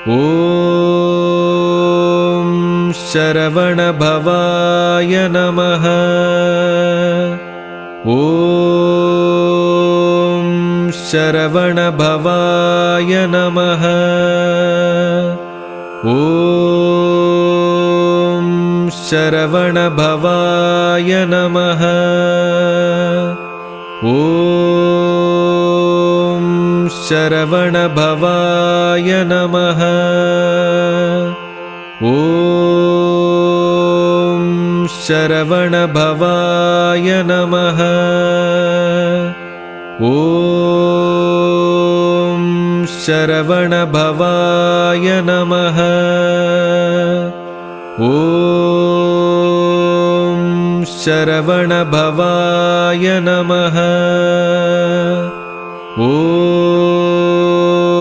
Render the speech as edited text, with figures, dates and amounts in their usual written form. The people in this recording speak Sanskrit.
ॐ शरवणभवाय नमः। ॐ शरवणभवाय नमः। ॐ शरवणभवाय नमः। ॐ शरवणभवाय नमः। ॐ शरवणभवाय नमः। ॐ शरवणभवाय नमः। ॐ शरवणभवाय नमः। ॐ